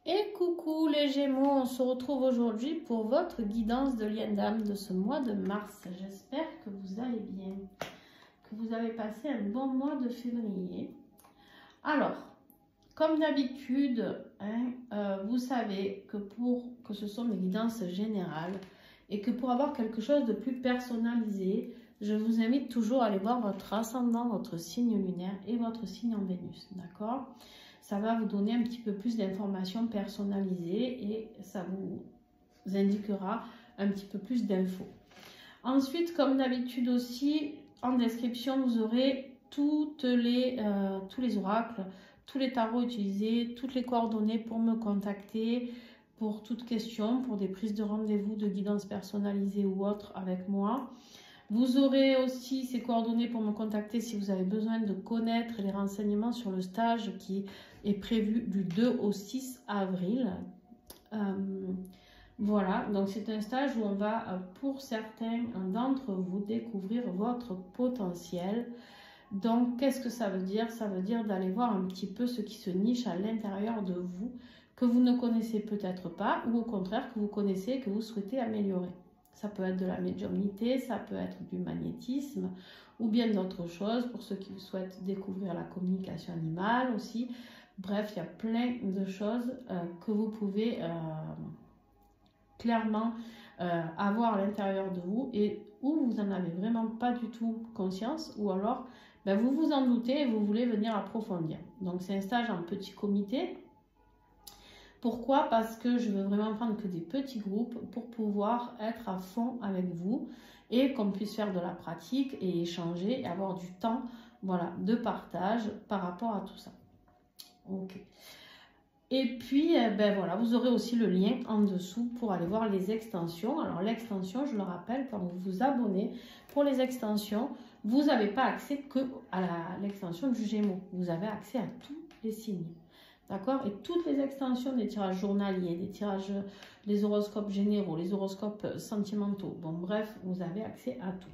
Et coucou les Gémeaux, on se retrouve aujourd'hui pour votre guidance de lien d'âme de ce mois de mars. J'espère que vous allez bien, que vous avez passé un bon mois de février. Alors, comme d'habitude, vous savez que ce sont des guidances générales et que pour avoir quelque chose de plus personnalisé, je vous invite toujours à aller voir votre ascendant, votre signe lunaire et votre signe en Vénus, d'accord ? Ça va vous donner un petit peu plus d'informations personnalisées et ça vous indiquera un petit peu plus d'infos. Ensuite, comme d'habitude aussi, en description, vous aurez tous les oracles, tous les tarots utilisés, toutes les coordonnées pour me contacter, pour toute question, pour des prises de rendez-vous, de guidance personnalisée ou autre avec moi. Vous aurez aussi ces coordonnées pour me contacter si vous avez besoin de connaître les renseignements sur le stage qui est prévu du 2 au 6 avril. Voilà, donc c'est un stage où on va, pour certains d'entre vous, découvrir votre potentiel. Donc, qu'est-ce que ça veut dire? Ça veut dire d'aller voir un petit peu ce qui se niche à l'intérieur de vous, que vous ne connaissez peut-être pas, ou au contraire que vous connaissez et que vous souhaitez améliorer. Ça peut être de la médiumnité, ça peut être du magnétisme ou bien d'autres choses pour ceux qui souhaitent découvrir la communication animale aussi. Bref, il y a plein de choses que vous pouvez clairement avoir à l'intérieur de vous et où vous n'en avez vraiment pas du tout conscience ou alors vous vous en doutez et vous voulez venir approfondir. Donc c'est un stage en petit comité. Pourquoi? Parce que je veux vraiment prendre que des petits groupes pour pouvoir être à fond avec vous et qu'on puisse faire de la pratique et échanger et avoir du temps, voilà, de partage par rapport à tout ça. Ok. Et puis, voilà, vous aurez aussi le lien en dessous pour aller voir les extensions. Alors l'extension, je le rappelle, quand vous vous abonnez, pour les extensions, vous n'avez pas accès que à l'extension du Gémeaux. Vous avez accès à tous les signes. D'accord? Et toutes les extensions des tirages journaliers, des tirages, les horoscopes généraux, les horoscopes sentimentaux. Bon, bref, vous avez accès à tout.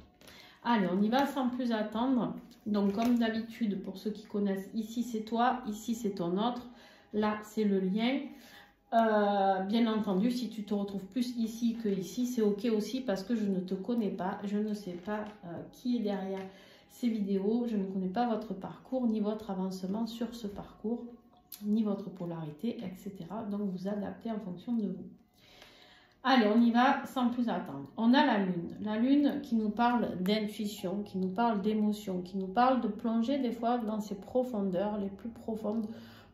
Allez, on y va sans plus attendre. Donc, comme d'habitude, pour ceux qui connaissent, ici c'est toi, ici c'est ton autre. Là, c'est le lien. Bien entendu, si tu te retrouves plus ici que ici, c'est ok aussi parce que je ne te connais pas. Je ne sais pas qui est derrière ces vidéos. Je ne connais pas votre parcours ni votre avancement sur ce parcours, ni votre polarité, etc. Donc, vous adaptez en fonction de vous. Allez, on y va sans plus attendre. On a la Lune. La Lune qui nous parle d'intuition, qui nous parle d'émotion, qui nous parle de plonger des fois dans ses profondeurs les plus profondes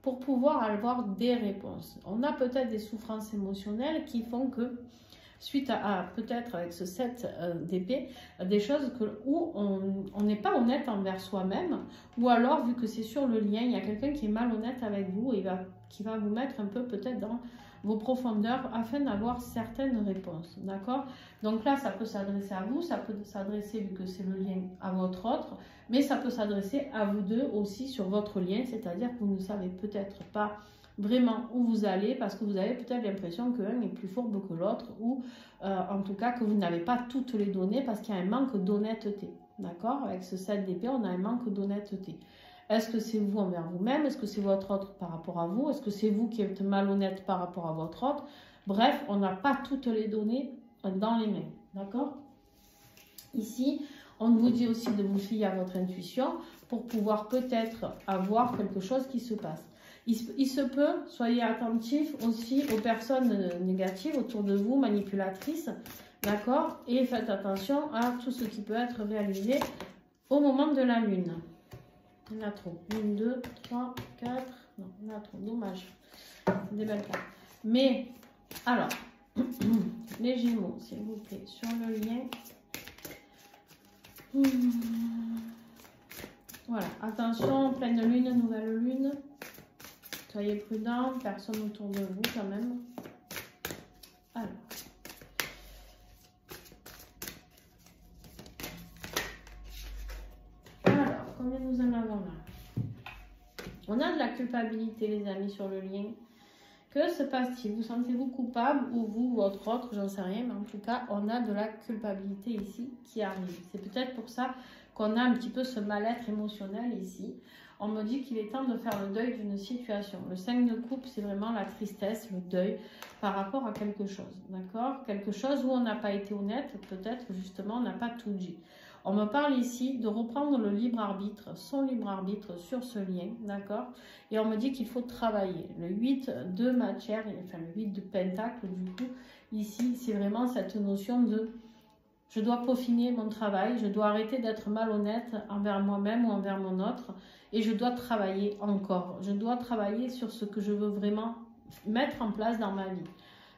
pour pouvoir avoir des réponses. On a peut-être des souffrances émotionnelles qui font que, suite à peut-être avec ce 7 d'épée, des choses où on n'est pas honnête envers soi-même, ou alors, vu que c'est sur le lien, il y a quelqu'un qui est malhonnête avec vous et qui va vous mettre un peu peut-être dans vos profondeurs afin d'avoir certaines réponses, d'accord? Donc là, ça peut s'adresser à vous, ça peut s'adresser, vu que c'est le lien, à votre autre, mais ça peut s'adresser à vous deux aussi sur votre lien, c'est-à-dire que vous ne savez peut-être pas vraiment où vous allez parce que vous avez peut-être l'impression qu'un est plus fourbe que l'autre ou en tout cas que vous n'avez pas toutes les données parce qu'il y a un manque d'honnêteté, d'accord? Avec ce 7 d'épée, on a un manque d'honnêteté. Est-ce que c'est vous envers vous-même? Est-ce que c'est votre autre par rapport à vous? Est-ce que c'est vous qui êtes malhonnête par rapport à votre autre? Bref, on n'a pas toutes les données dans les mains, d'accord? Ici, on vous dit aussi de vous fier à votre intuition pour pouvoir peut-être avoir quelque chose qui se passe. Il se peut, soyez attentifs aussi aux personnes négatives autour de vous, manipulatrices, d'accord? Et faites attention à tout ce qui peut être réalisé au moment de la Lune. Il y en a trop. 1, 2, 3, 4. Non, il y en a trop. Dommage. Des belles cartes. Mais, alors, les Gémeaux, s'il vous plaît, sur le lien. Voilà. Attention, pleine lune, nouvelle lune. Soyez prudents. Personne autour de vous, quand même. Alors. Combien nous en avons là? On a de la culpabilité, les amis, sur le lien. Que se passe-t-il? Vous sentez-vous coupable ou vous, votre autre, j'en sais rien, mais en tout cas, on a de la culpabilité ici qui arrive. C'est peut-être pour ça qu'on a un petit peu ce mal-être émotionnel ici. on me dit qu'il est temps de faire le deuil d'une situation. Le 5 de coupe, c'est vraiment la tristesse, le deuil par rapport à quelque chose, d'accord? Quelque chose où on n'a pas été honnête, peut-être justement on n'a pas tout dit. On me parle ici de reprendre le libre arbitre, son libre arbitre sur ce lien, d'accord? Et on me dit qu'il faut travailler. Le 8 de matière, enfin le 8 de pentacle, du coup, ici, c'est vraiment cette notion de je dois peaufiner mon travail, je dois arrêter d'être malhonnête envers moi-même ou envers mon autre, et je dois travailler encore. Je dois travailler sur ce que je veux vraiment mettre en place dans ma vie.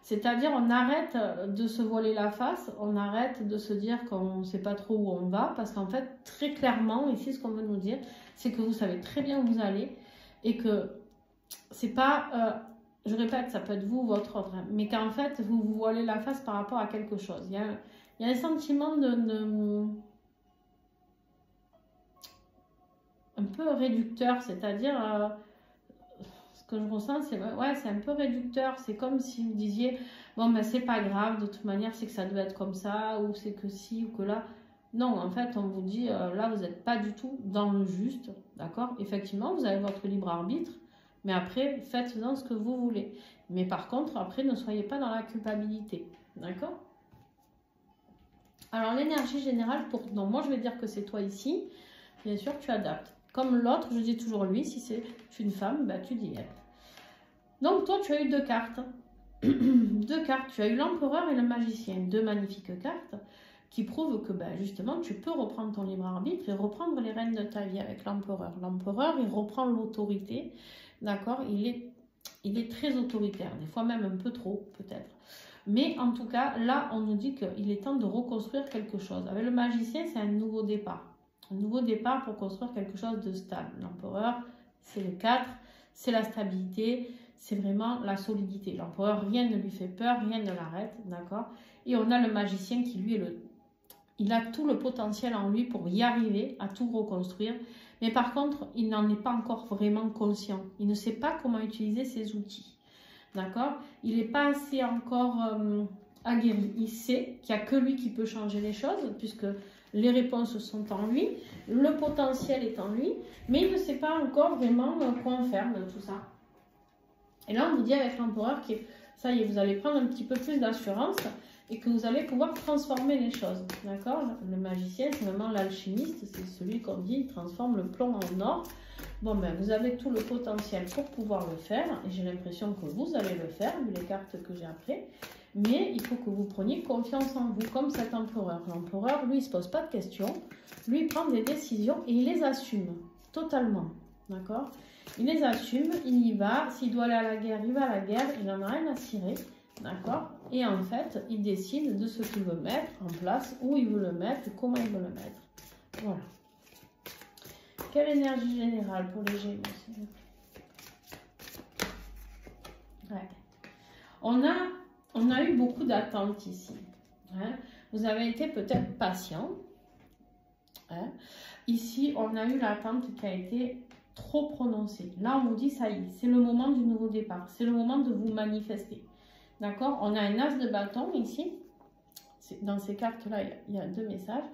C'est-à-dire, on arrête de se voiler la face, on arrête de se dire qu'on ne sait pas trop où on va, parce qu'en fait, très clairement, ici, ce qu'on veut nous dire, c'est que vous savez très bien où vous allez, et que c'est pas, je répète, ça peut être vous ou votre autre, hein, mais qu'en fait, vous vous voilez la face par rapport à quelque chose. Il y a un sentiment un peu réducteur, c'est-à-dire... que je ressens, c'est ouais, c'est un peu réducteur. C'est comme si vous disiez, bon, ben c'est pas grave, de toute manière, c'est que ça doit être comme ça, ou c'est que ci, ou que là. Non, en fait, on vous dit, là, vous n'êtes pas du tout dans le juste, d'accord? Effectivement, vous avez votre libre arbitre, mais après, faites-en ce que vous voulez. Mais par contre, après, ne soyez pas dans la culpabilité, d'accord? Alors, l'énergie générale, donc moi, je vais dire que c'est toi ici. Bien sûr, tu adaptes. Comme l'autre, je dis toujours lui, si c'est une femme, bah, tu dis elle. Donc, toi, tu as eu deux cartes. Deux cartes. Tu as eu l'empereur et le magicien. Deux magnifiques cartes qui prouvent que, bah, justement, tu peux reprendre ton libre arbitre et reprendre les rênes de ta vie avec l'empereur. L'empereur, il reprend l'autorité. D'accord? Il est très autoritaire. Des fois même un peu trop, peut-être. Mais en tout cas, là, on nous dit qu'il est temps de reconstruire quelque chose. Avec le magicien, c'est un nouveau départ. Un nouveau départ pour construire quelque chose de stable. L'empereur, c'est le 4, c'est la stabilité, c'est vraiment la solidité. L'empereur, rien ne lui fait peur, rien ne l'arrête, d'accord? Et on a le magicien qui, lui, il a tout le potentiel en lui pour y arriver, à tout reconstruire. Mais par contre, il n'en est pas encore vraiment conscient. Il ne sait pas comment utiliser ses outils, d'accord? Il n'est pas assez encore aguerri. Il sait qu'il n'y a que lui qui peut changer les choses, puisque les réponses sont en lui, le potentiel est en lui, mais il ne sait pas encore vraiment quoi en faire de tout ça. Et là, on vous dit avec l'empereur que ça y est, vous allez prendre un petit peu plus d'assurance et que vous allez pouvoir transformer les choses. D'accord? Le magicien, c'est vraiment l'alchimiste, c'est celui qu'on dit, il transforme le plomb en or. Bon, ben, vous avez tout le potentiel pour pouvoir le faire, et j'ai l'impression que vous allez le faire, vu les cartes que j'ai après. Mais il faut que vous preniez confiance en vous, comme cet empereur. L'empereur, lui, il ne se pose pas de questions. Lui, il prend des décisions et il les assume totalement. D'accord? Il les assume, il y va. S'il doit aller à la guerre, il va à la guerre. Il n'en a rien à cirer. D'accord? Et en fait, il décide de ce qu'il veut mettre en place, où il veut le mettre et comment il veut le mettre. Voilà. Quelle énergie générale pour les Gémeaux, s'il vous plaît? Ouais. On a eu beaucoup d'attentes ici. Hein. Vous avez été peut-être patient. Hein. Ici, on a eu l'attente qui a été trop prononcée. Là, on vous dit, ça y est, c'est le moment du nouveau départ. C'est le moment de vous manifester. D'accord? On a un as de bâton ici. Dans ces cartes-là, il y a deux messages.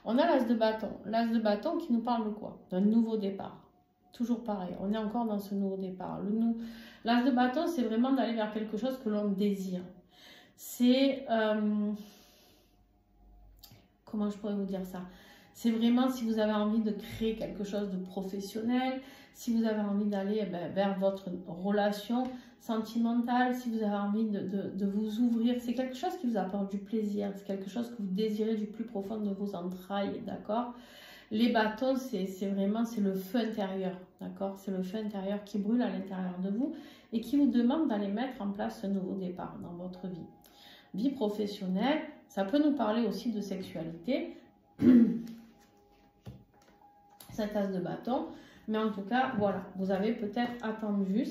On a l'as de bâton. L'as de bâton qui nous parle de quoi? D'un nouveau départ. Toujours pareil, on est encore dans ce nouveau départ. L'as de bâton, c'est vraiment d'aller vers quelque chose que l'on désire. C'est... comment je pourrais vous dire ça? C'est vraiment si vous avez envie de créer quelque chose de professionnel, si vous avez envie d'aller vers votre relation sentimentale, si vous avez envie de vous ouvrir, c'est quelque chose qui vous apporte du plaisir, c'est quelque chose que vous désirez du plus profond de vos entrailles, d'accord? Les bâtons, c'est vraiment le feu intérieur, d'accord? C'est le feu intérieur qui brûle à l'intérieur de vous et qui vous demande d'aller mettre en place ce nouveau départ dans votre vie. Vie professionnelle, ça peut nous parler aussi de sexualité, cette as de bâton, mais en tout cas, voilà, vous avez peut-être attendu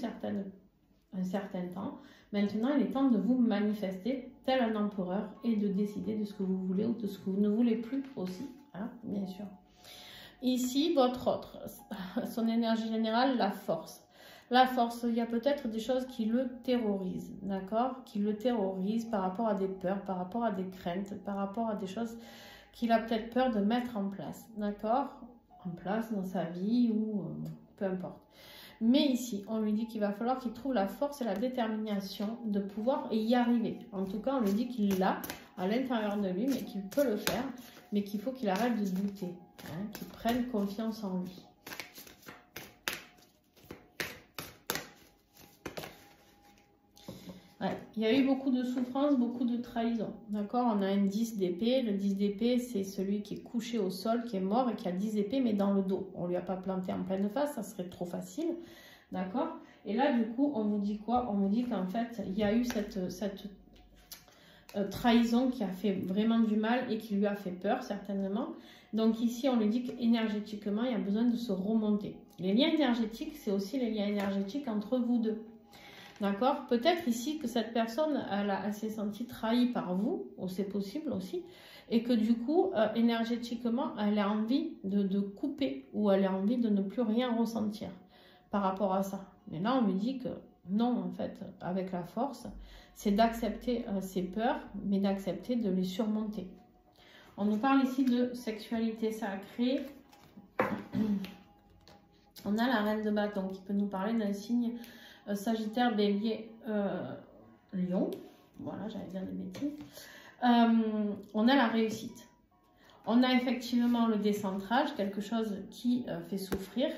un certain temps. Maintenant, il est temps de vous manifester tel un empereur et de décider de ce que vous voulez ou de ce que vous ne voulez plus aussi, hein, bien sûr. Ici, votre autre, son énergie générale, la force. La force, il y a peut-être des choses qui le terrorisent, d'accord? Qui le terrorisent par rapport à des peurs, par rapport à des craintes, par rapport à des choses qu'il a peut-être peur de mettre en place, d'accord? En place dans sa vie ou peu importe. Mais ici, on lui dit qu'il va falloir qu'il trouve la force et la détermination de pouvoir y arriver. En tout cas, on lui dit qu'il l'a à l'intérieur de lui, mais qu'il peut le faire, mais qu'il faut qu'il arrête de douter, hein, qu'il prenne confiance en lui. Ouais, il y a eu beaucoup de souffrance, beaucoup de trahison. D'accord? On a un 10 d'épée. Le 10 d'épée, c'est celui qui est couché au sol, qui est mort et qui a 10 épées, mais dans le dos. On ne lui a pas planté en pleine face, ça serait trop facile. D'accord? Et là, du coup, on vous dit quoi? On vous dit qu'en fait, il y a eu cette trahison qui a fait vraiment du mal et qui lui a fait peur, certainement. Donc ici, on lui dit qu'énergétiquement, il y a besoin de se remonter. Les liens énergétiques, c'est aussi les liens énergétiques entre vous deux. D'accord? Peut-être ici que cette personne, elle s'est sentie trahie par vous, ou c'est possible aussi, et que du coup, énergétiquement, elle a envie de couper, ou elle a envie de ne plus rien ressentir par rapport à ça. Mais là, on lui dit que non, en fait, avec la force, c'est d'accepter ses peurs, mais d'accepter de les surmonter. On nous parle ici de sexualité sacrée. On a la reine de bâton qui peut nous parler d'un signe Sagittaire, Bélier, Lion. Voilà, j'allais dire des bêtises. On a la réussite. On a effectivement le décentrage, quelque chose qui fait souffrir,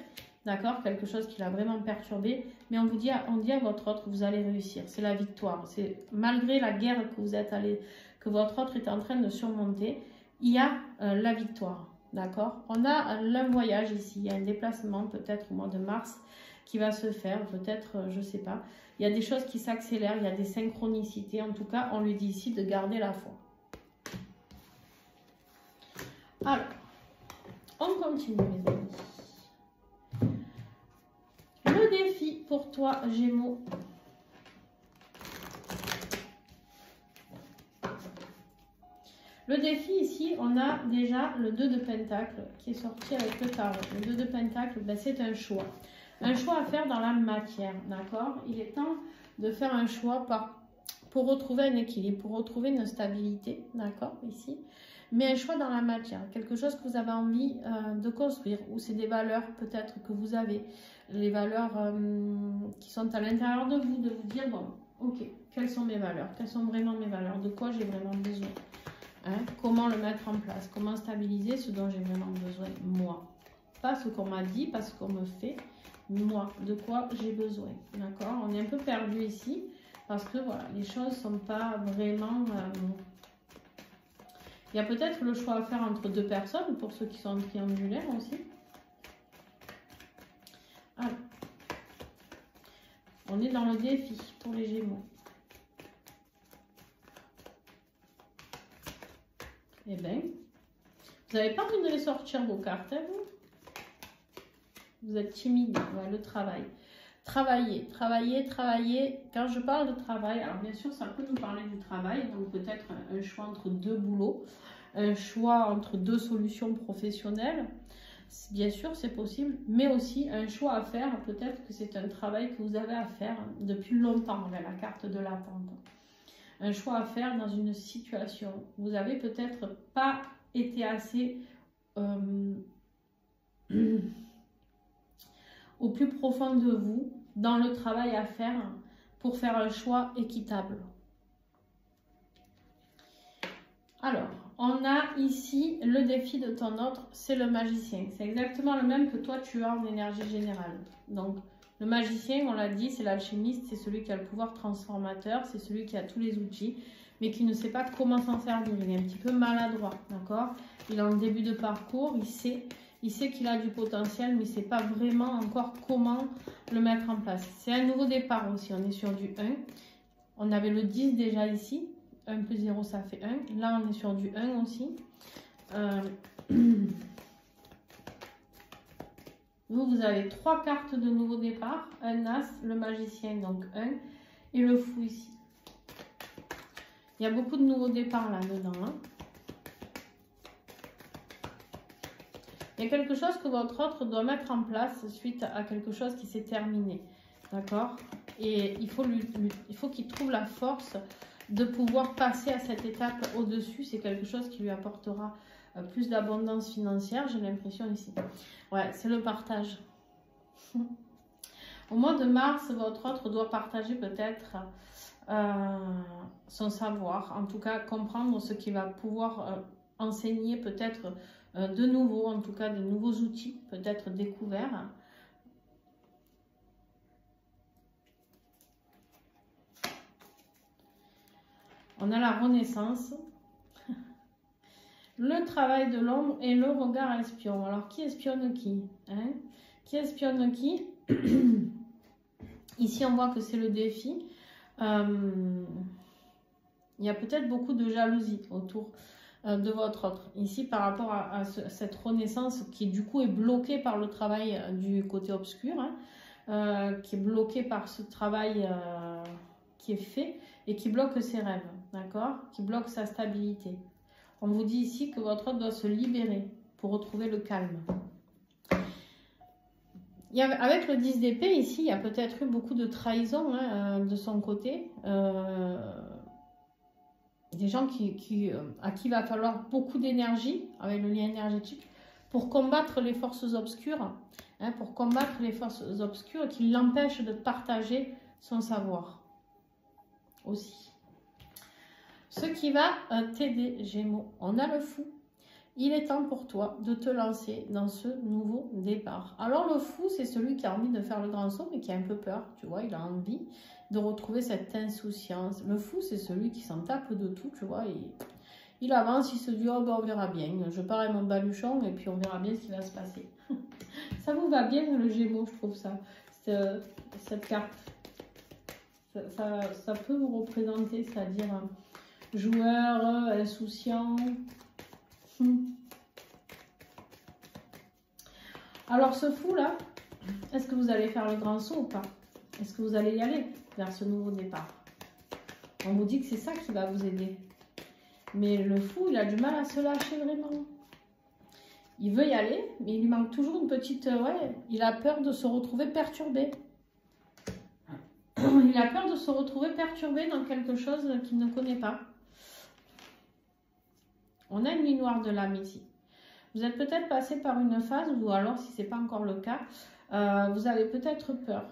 d'accord, quelque chose qui l'a vraiment perturbé. Mais on dit à votre autre que vous allez réussir. C'est la victoire. C'est malgré la guerre que vous êtes allé, que votre autre est en train de surmonter, il y a la victoire, d'accord. On a le voyage ici. Il y a un déplacement peut-être au mois de mars qui va se faire, peut-être, je ne sais pas. Il y a des choses qui s'accélèrent, il y a des synchronicités. En tout cas, on lui dit ici de garder la foi. Alors, on continue, mes amis. Le défi pour toi, Gémeaux. Le défi ici, on a déjà le 2 de Pentacle qui est sorti avec le tarot. Le 2 de Pentacle, ben, c'est un choix. Un choix à faire dans la matière, d'accord? Il est temps de faire un choix pour retrouver un équilibre, pour retrouver une stabilité, d'accord, ici. Mais un choix dans la matière, quelque chose que vous avez envie de construire, ou c'est des valeurs peut-être que vous avez, les valeurs qui sont à l'intérieur de vous dire, bon, ok, quelles sont mes valeurs? Quelles sont vraiment mes valeurs? De quoi j'ai vraiment besoin? Hein? Comment le mettre en place? Comment stabiliser ce dont j'ai vraiment besoin, moi? Pas ce qu'on m'a dit, pas ce qu'on me fait, moi, de quoi j'ai besoin, d'accord? On est un peu perdu ici, parce que voilà, les choses ne sont pas vraiment... Il y a peut-être le choix à faire entre deux personnes, pour ceux qui sont en triangulaire aussi. Alors, on est dans le défi pour les Gémeaux. Eh bien, vous n'avez pas envie de les sortir vos cartes, hein, vous? Vous êtes timide, ouais, le travail. Travailler, travailler, travailler. Quand je parle de travail, alors bien sûr, ça peut nous parler du travail, donc peut-être un choix entre deux boulots, un choix entre deux solutions professionnelles. Bien sûr, c'est possible, mais aussi un choix à faire. Peut-être que c'est un travail que vous avez à faire depuis longtemps, avec la carte de l'attente. Un choix à faire dans une situation. Vous avez peut-être pas été assez... au plus profond de vous, dans le travail à faire pour faire un choix équitable. Alors, on a ici le défi de ton autre, c'est le magicien. C'est exactement le même que toi tu as en énergie générale. Donc, le magicien, on l'a dit, c'est l'alchimiste, c'est celui qui a le pouvoir transformateur, c'est celui qui a tous les outils, mais qui ne sait pas comment s'en servir. Il est un petit peu maladroit, d'accord? Il est en début de parcours, il sait qu'il a du potentiel, mais il ne sait pas vraiment encore comment le mettre en place. C'est un nouveau départ aussi, on est sur du 1. On avait le 10 déjà ici. 1 plus 0, ça fait 1. Là, on est sur du 1 aussi. Vous avez 3 cartes de nouveau départ. Un as, le magicien, donc 1. Et le fou ici. Il y a beaucoup de nouveaux départs là-dedans. Hein. Il y a quelque chose que votre autre doit mettre en place suite à quelque chose qui s'est terminé. D'accord? Et il faut qu'il trouve la force de pouvoir passer à cette étape au-dessus. C'est quelque chose qui lui apportera plus d'abondance financière, j'ai l'impression ici. Ouais, c'est le partage. Au mois de mars, votre autre doit partager peut-être son savoir, en tout cas comprendre ce qu'il va pouvoir enseigner peut-être de nouveau, en tout cas de nouveaux outils peut-être découverts. On a la renaissance, le travail de l'ombre et le regard espion. Alors qui espionne qui, hein? Qui espionne qui? Ici on voit que c'est le défi. Il y a peut-être beaucoup de jalousie autour de votre autre. Ici, par rapport à cette renaissance qui du coup est bloquée par le travail du côté obscur, hein, qui est bloquée par ce travail qui est fait et qui bloque ses rêves, d'accord? Qui bloque sa stabilité. On vous dit ici que votre autre doit se libérer pour retrouver le calme. Avec le 10 d'épée, ici, il y a peut-être eu beaucoup de trahison hein, de son côté. Des gens à qui il va falloir beaucoup d'énergie, avec le lien énergétique, pour combattre les forces obscures. Hein, pour combattre les forces obscures qui l'empêchent de partager son savoir. Aussi. Ce qui va t'aider, Gémeaux, on a le fou. Il est temps pour toi de te lancer dans ce nouveau départ. Alors le fou, c'est celui qui a envie de faire le grand saut, mais qui a un peu peur, tu vois, il a envie de retrouver cette insouciance. Le fou, c'est celui qui s'en tape de tout, tu vois, il avance, il se dit, oh ben on verra bien, je pars avec mon baluchon et puis on verra bien ce qui va se passer. Ça vous va bien le Gémeaux, je trouve ça, cette carte. Ça peut vous représenter, c'est-à-dire joueur, insouciant. Alors ce fou là, est-ce que vous allez faire le grand saut ou pas? Est-ce que vous allez y aller vers ce nouveau départ? On vous dit que c'est ça qui va vous aider. Mais le fou, il a du mal à se lâcher vraiment. Il veut y aller, mais il lui manque toujours une petite... ouais, il a peur de se retrouver perturbé. Il a peur de se retrouver perturbé dans quelque chose qu'il ne connaît pas. On a une nuit noire de l'âme ici. Vous êtes peut-être passé par une phase, ou alors si ce n'est pas encore le cas, vous avez peut-être peur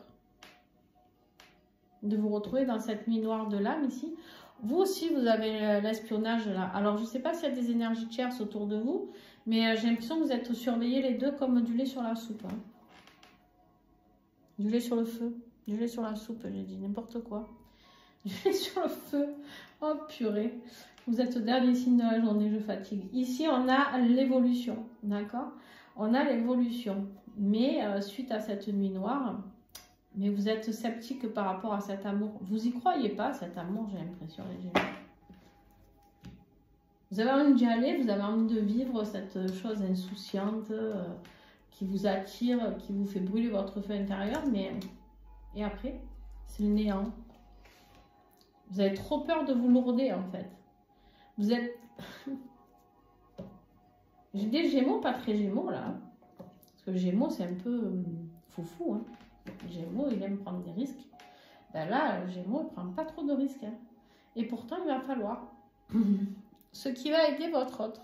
de vous retrouver dans cette nuit noire de l'âme ici. Vous aussi, vous avez l'espionnage là. Alors, je ne sais pas s'il y a des énergies tierces autour de vous, mais j'ai l'impression que vous êtes surveillés les deux comme du lait sur la soupe. Hein. Du lait sur le feu. Du lait sur la soupe, j'ai dit n'importe quoi. Du lait sur le feu. Oh purée. Vous êtes au dernier signe de la journée, je fatigue. Ici, on a l'évolution, d'accord? On a l'évolution. Mais suite à cette nuit noire, mais vous êtes sceptique par rapport à cet amour. Vous y croyez pas, cet amour, j'ai l'impression, les Gémeaux. Vous avez envie d'y aller, vous avez envie de vivre cette chose insouciante qui vous attire, qui vous fait brûler votre feu intérieur, mais... Et après, c'est le néant. Vous avez trop peur de vous lourder, en fait. Vous êtes... J'ai des Gémeaux, pas très Gémeaux, là. Parce que Gémeaux, c'est un peu foufou, hein. Gémeaux, il aime prendre des risques. Ben là, Gémeaux, il ne prend pas trop de risques. Hein. Et pourtant, il va falloir. Ce qui va aider votre autre.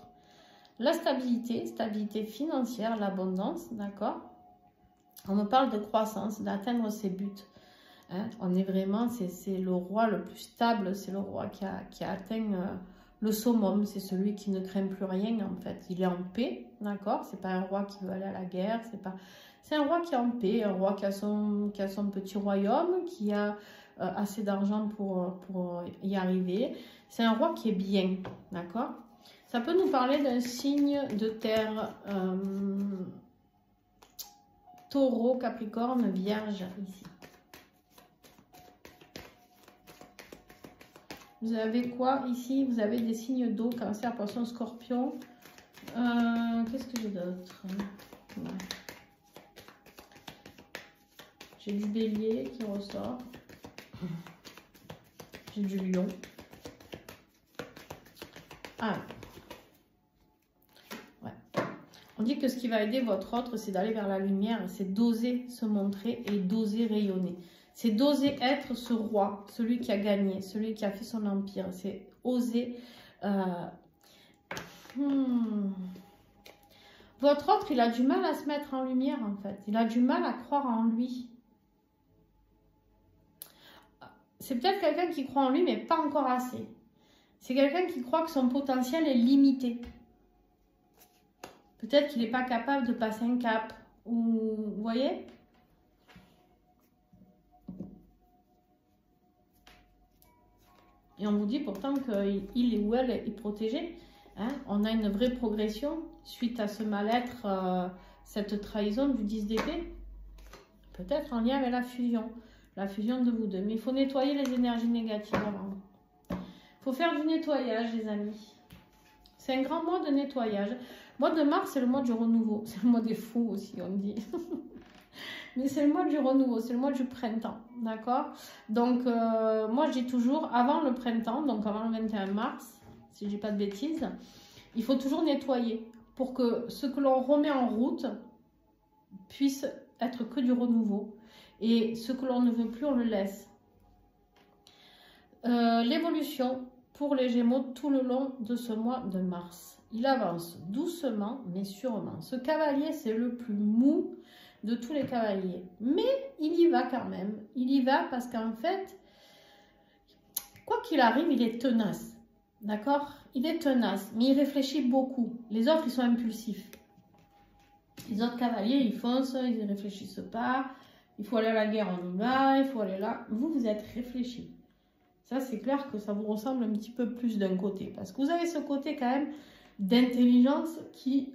La stabilité financière, l'abondance, d'accord? On me parle de croissance, d'atteindre ses buts. Hein? On est vraiment, c'est le roi le plus stable, c'est le roi qui a atteint le summum. C'est celui qui ne craint plus rien, en fait. Il est en paix, d'accord? C'est pas un roi qui veut aller à la guerre, c'est pas... C'est un roi qui est en paix, un roi qui a son petit royaume, qui a assez d'argent pour y arriver. C'est un roi qui est bien, d'accord? Ça peut nous parler d'un signe de terre, taureau, capricorne, vierge, ici. Vous avez quoi ici? Vous avez des signes d'eau, cancer, poisson, scorpion. Qu'est-ce que j'ai d'autre? Ouais. J'ai du bélier qui ressort. J'ai du lion. Ah. Ouais. On dit que ce qui va aider votre autre, c'est d'aller vers la lumière, c'est d'oser se montrer et d'oser rayonner. C'est d'oser être ce roi, celui qui a gagné, celui qui a fait son empire. C'est oser... Vous Votre autre, il a du mal à se mettre en lumière, en fait. Il a du mal à croire en lui. C'est peut-être quelqu'un qui croit en lui, mais pas encore assez. C'est quelqu'un qui croit que son potentiel est limité. Peut-être qu'il n'est pas capable de passer un cap. Ou, vous voyez? Et on vous dit pourtant qu'il ou elle est protégé. Hein? On a une vraie progression suite à ce mal-être, cette trahison du 10 d'épée. Peut-être en lien avec la fusion de vous deux. Mais il faut nettoyer les énergies négatives avant. Il faut faire du nettoyage, les amis. C'est un grand mois de nettoyage. Le mois de mars, c'est le mois du renouveau. C'est le mois des fous aussi, on dit. Mais c'est le mois du renouveau, c'est le mois du printemps, d'accord? Donc, moi, je dis toujours, avant le printemps, donc avant le 21 mars, si je dis pas de bêtises, il faut toujours nettoyer pour que ce que l'on remet en route puisse être que du renouveau. Et ce que l'on ne veut plus, on le laisse. L'évolution pour les Gémeaux tout le long de ce mois de mars. Il avance doucement, mais sûrement. Ce cavalier, c'est le plus mou de tous les cavaliers. Mais il y va quand même. Il y va parce qu'en fait, quoi qu'il arrive, il est tenace. D'accord? Il est tenace, mais il réfléchit beaucoup. Les autres, ils sont impulsifs. Les autres cavaliers, ils foncent, ils ne réfléchissent pas. Il faut aller à la guerre, on y va. Il faut aller là. vous êtes réfléchi. Ça, c'est clair que ça vous ressemble un petit peu plus d'un côté. Parce que vous avez ce côté quand même d'intelligence qui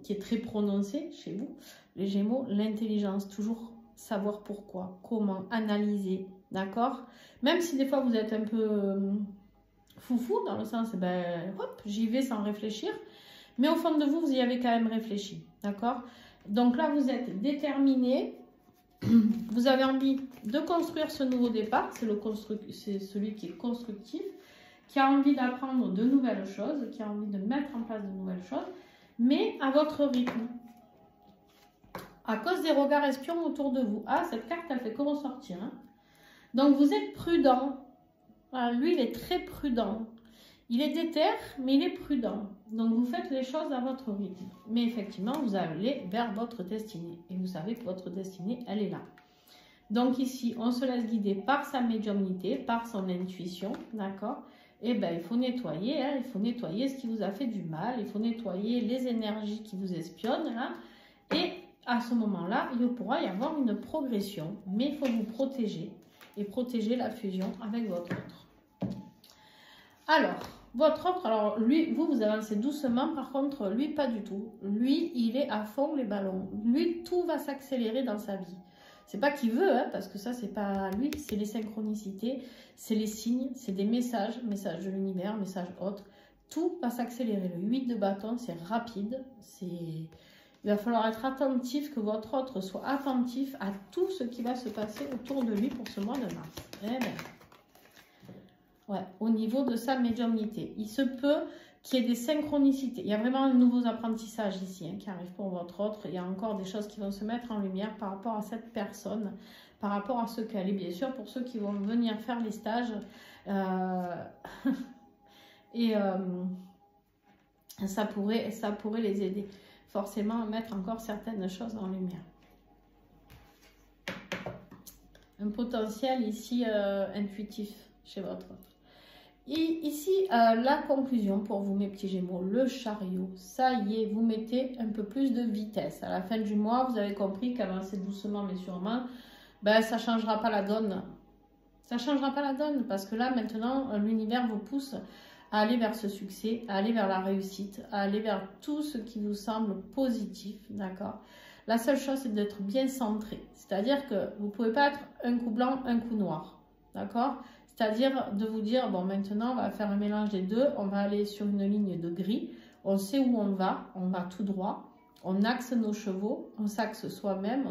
est très prononcé chez vous. Les Gémeaux, l'intelligence, toujours savoir pourquoi, comment, analyser, d'accord? Même si des fois vous êtes un peu foufou, dans le sens, ben, hop, j'y vais sans réfléchir. Mais au fond de vous, vous y avez quand même réfléchi, d'accord? Donc là, vous êtes déterminé. Vous avez envie de construire ce nouveau départ, c'est celui qui est constructif, qui a envie d'apprendre de nouvelles choses, qui a envie de mettre en place de nouvelles choses, mais à votre rythme. À cause des regards espions autour de vous. Ah, cette carte, elle fait que ressortir. Hein. Donc, vous êtes prudent. Voilà, lui, il est très prudent. Il est déter, mais il est prudent. Donc, vous faites les choses à votre rythme. Mais effectivement, vous allez vers votre destinée. Et vous savez que votre destinée, elle est là. Donc, ici, on se laisse guider par sa médiumnité, par son intuition. D'accord? Et bien, il faut nettoyer. Hein, il faut nettoyer ce qui vous a fait du mal. Il faut nettoyer les énergies qui vous espionnent. Là. Et à ce moment-là, il pourra y avoir une progression. Mais il faut vous protéger. Et protéger la fusion avec votre autre. Alors, votre autre, alors lui, vous avancez doucement, par contre, lui, pas du tout. Lui, il est à fond les ballons. Lui, tout va s'accélérer dans sa vie. C'est pas qu'il veut, hein, parce que ça, c'est pas lui, c'est les synchronicités, c'est les signes, c'est des messages, messages de l'univers, messages autres. Tout va s'accélérer. Le 8 de bâton, c'est rapide, il va falloir être attentif, que votre autre soit attentif à tout ce qui va se passer autour de lui pour ce mois de mars. Eh bien. Ouais, au niveau de sa médiumnité. Il se peut qu'il y ait des synchronicités. Il y a vraiment un nouveau apprentissage ici hein, qui arrive pour votre autre. Il y a encore des choses qui vont se mettre en lumière par rapport à cette personne, par rapport à ce qu'elle est. Bien sûr, pour ceux qui vont venir faire les stages. Ça pourrait les aider forcément à mettre encore certaines choses en lumière. Un potentiel ici intuitif chez votre autre. Et ici, la conclusion pour vous, mes petits Gémeaux, le chariot. Ça y est, vous mettez un peu plus de vitesse. À la fin du mois, vous avez compris qu'avancer doucement mais sûrement, ben, ça ne changera pas la donne. Ça ne changera pas la donne parce que là, maintenant, l'univers vous pousse à aller vers ce succès, à aller vers la réussite, à aller vers tout ce qui vous semble positif, d'accord? La seule chose, c'est d'être bien centré. C'est-à-dire que vous ne pouvez pas être un coup blanc, un coup noir, d'accord? C'est-à-dire de vous dire, bon, maintenant, on va faire un mélange des deux. On va aller sur une ligne de gris. On sait où on va tout droit. On axe nos chevaux, on s'axe soi-même,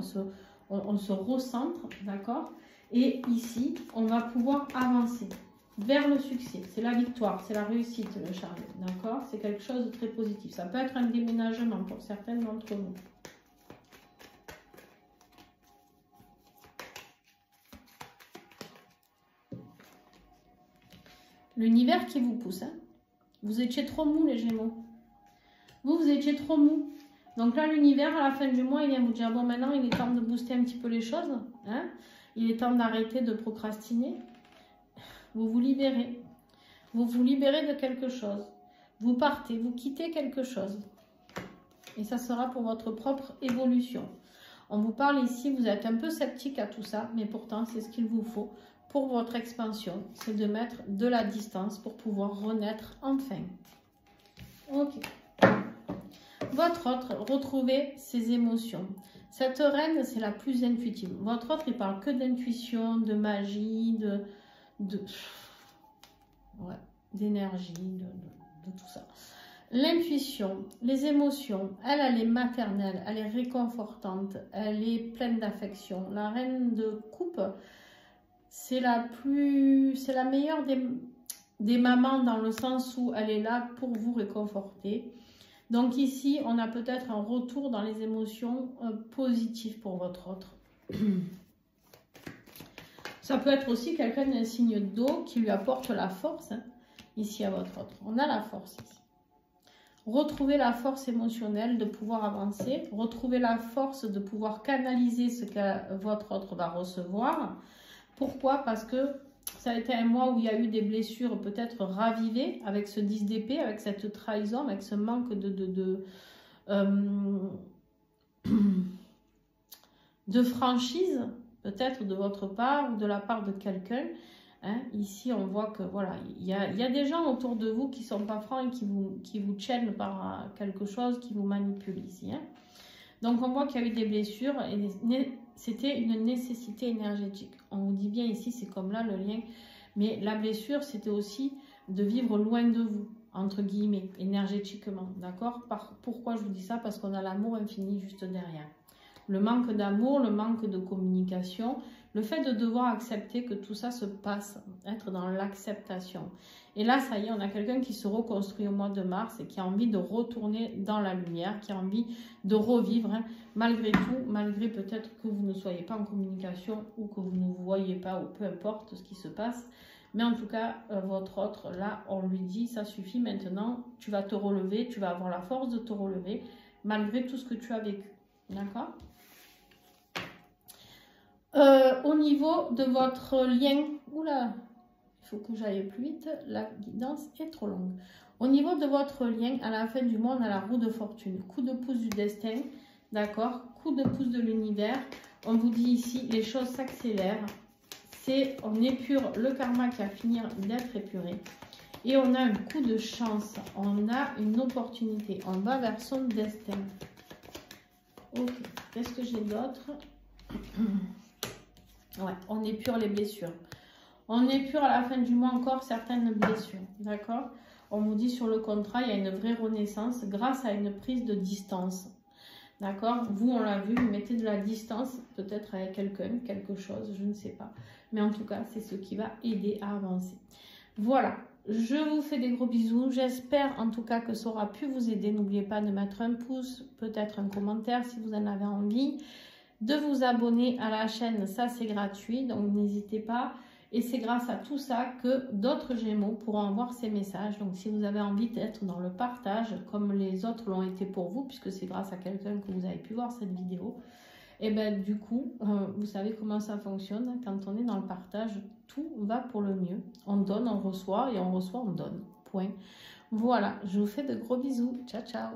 on se recentre, d'accord? Et ici, on va pouvoir avancer vers le succès. C'est la victoire, c'est la réussite, le chariot, d'accord? C'est quelque chose de très positif. Ça peut être un déménagement pour certaines d'entre vous. L'univers qui vous pousse. Hein. Vous étiez trop mou, les Gémeaux. Vous étiez trop mou. Donc là, l'univers, à la fin du mois, il vient vous dire, bon, maintenant, il est temps de booster un petit peu les choses. Hein, il est temps d'arrêter de procrastiner. Vous vous libérez. Vous vous libérez de quelque chose. Vous partez, vous quittez quelque chose. Et ça sera pour votre propre évolution. On vous parle ici, vous êtes un peu sceptique à tout ça, mais pourtant, c'est ce qu'il vous faut pour votre expansion. C'est de mettre de la distance pour pouvoir renaître enfin. Ok. Votre autre, retrouvez ses émotions. Cette reine, c'est la plus intuitive. Votre autre, il parle que d'intuition, de magie, d'énergie, de tout ça. L'intuition, les émotions, elle est maternelle, elle est réconfortante, elle est pleine d'affection. La reine de coupe, c'est la meilleure des mamans dans le sens où elle est là pour vous réconforter. Donc ici, on a peut-être un retour dans les émotions positives pour votre autre. Ça peut être aussi quelqu'un d'un signe d'eau qui lui apporte la force, hein, ici à votre autre. On a la force ici. Retrouvez la force émotionnelle de pouvoir avancer. Retrouvez la force de pouvoir canaliser ce que votre autre va recevoir. Pourquoi? Parce que ça a été un mois où il y a eu des blessures peut-être ravivées avec ce 10 d'épée, avec cette trahison, avec ce manque de franchise, peut-être de votre part ou de la part de quelqu'un. Hein, ici, on voit que voilà, il y a des gens autour de vous qui ne sont pas francs et qui vous tiennent par quelque chose, qui vous manipulent ici. Hein. Donc, on voit qu'il y a eu des blessures et c'était une nécessité énergétique. On vous dit bien ici, c'est comme là le lien. Mais la blessure, c'était aussi de vivre loin de vous, entre guillemets, énergétiquement. D'accord? Pourquoi je vous dis ça? Parce qu'on a l'amour infini juste derrière. Le manque d'amour, le manque de communication, le fait de devoir accepter que tout ça se passe, être dans l'acceptation. Et là, ça y est, on a quelqu'un qui se reconstruit au mois de mars et qui a envie de retourner dans la lumière, qui a envie de revivre, hein, malgré tout, malgré peut-être que vous ne soyez pas en communication ou que vous ne vous voyez pas, ou peu importe ce qui se passe. Mais en tout cas, votre autre, là, on lui dit, ça suffit maintenant, tu vas te relever, tu vas avoir la force de te relever, malgré tout ce que tu as vécu. D'accord ? Au niveau de votre lien, oula, il faut que j'aille plus vite, la guidance est trop longue. Au niveau de votre lien, à la fin du mois, on a la roue de fortune, coup de pouce du destin, d'accord, coup de pouce de l'univers. On vous dit ici, les choses s'accélèrent, on épure le karma qui a fini d'être épuré. Et on a un coup de chance, on a une opportunité, on va vers son destin. Ok, qu'est-ce que j'ai d'autre? Ouais, on épure les blessures. On épure à la fin du mois encore certaines blessures, d'accord? On vous dit sur le contrat, il y a une vraie renaissance grâce à une prise de distance, d'accord? Vous, on l'a vu, vous mettez de la distance, peut-être avec quelqu'un, quelque chose, je ne sais pas. Mais en tout cas, c'est ce qui va aider à avancer. Voilà, je vous fais des gros bisous. J'espère en tout cas que ça aura pu vous aider. N'oubliez pas de mettre un pouce, peut-être un commentaire si vous en avez envie. De vous abonner à la chaîne, ça c'est gratuit, donc n'hésitez pas. Et c'est grâce à tout ça que d'autres Gémeaux pourront avoir ces messages. Donc si vous avez envie d'être dans le partage, comme les autres l'ont été pour vous, puisque c'est grâce à quelqu'un que vous avez pu voir cette vidéo, et bien du coup, vous savez comment ça fonctionne. Quand on est dans le partage, tout va pour le mieux. On donne, on reçoit, et on reçoit, on donne. Point. Voilà, je vous fais de gros bisous. Ciao, ciao.